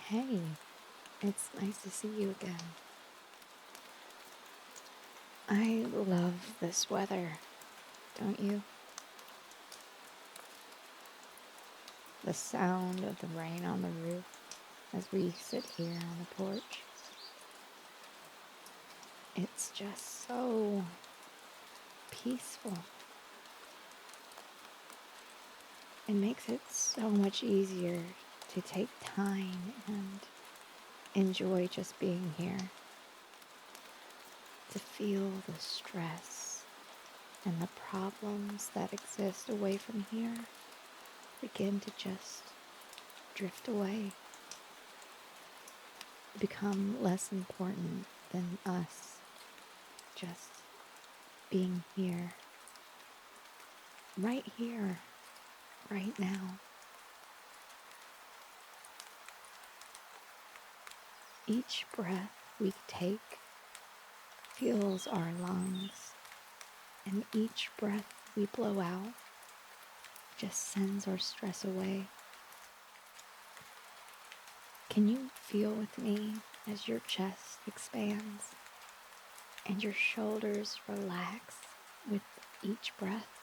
Hey, it's nice to see you again. I love this weather, don't you? The sound of the rain on the roof as we sit here on the porch. It's just so peaceful. It makes it so much easier to take time and enjoy just being here, to feel the stress and the problems that exist away from here begin to just drift away, become less important than us just being here, right now. Each breath we take fuels our lungs, and each breath we blow out just sends our stress away. Can you feel with me as your chest expands and your shoulders relax with each breath?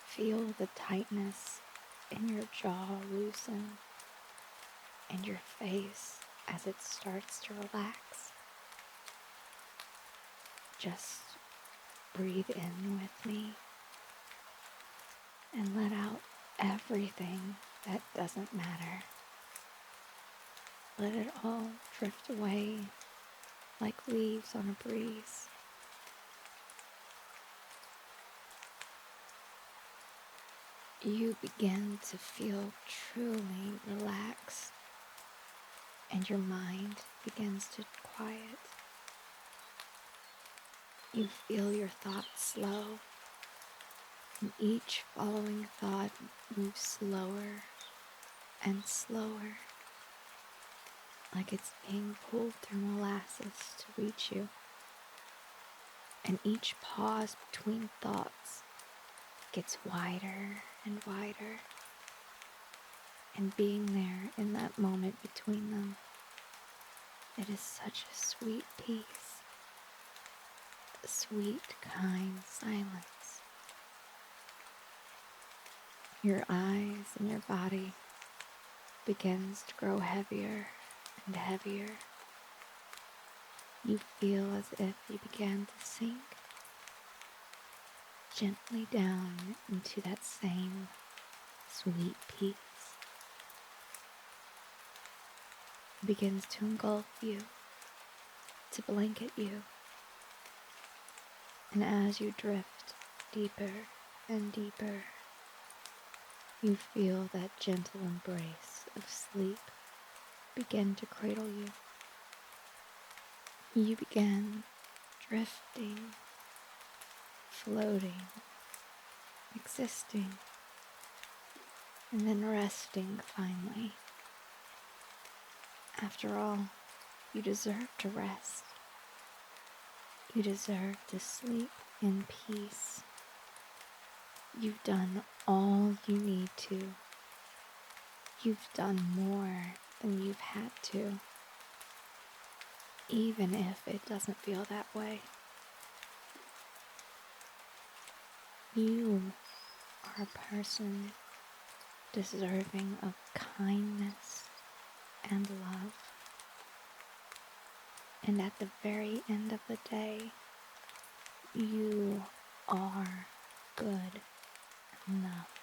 Feel the tightness in your jaw loosen and your face as it starts to relax. Just breathe in with me and let out everything that doesn't matter. Let it all drift away like leaves on a breeze. You begin to feel truly relaxed, and your mind begins to quiet. You feel your thoughts slow, and each following thought moves slower and slower, like it's being pulled through molasses to reach you. And each pause between thoughts gets wider and wider. And being there in that moment between them, it is such a sweet peace, a sweet, kind silence. Your eyes and your body begins to grow heavier and heavier. You feel as if you begin to sink gently down into that same sweet peace. It begins to engulf you, to blanket you. And as you drift deeper and deeper, you feel that gentle embrace of sleep begin to cradle you. You begin drifting, floating, existing, and then resting finally. After all, you deserve to rest. You deserve to sleep in peace. You've done all you need to. You've done more than you've had to, even if it doesn't feel that way. You are a person deserving of kindness and love. And at the very end of the day, you are good enough.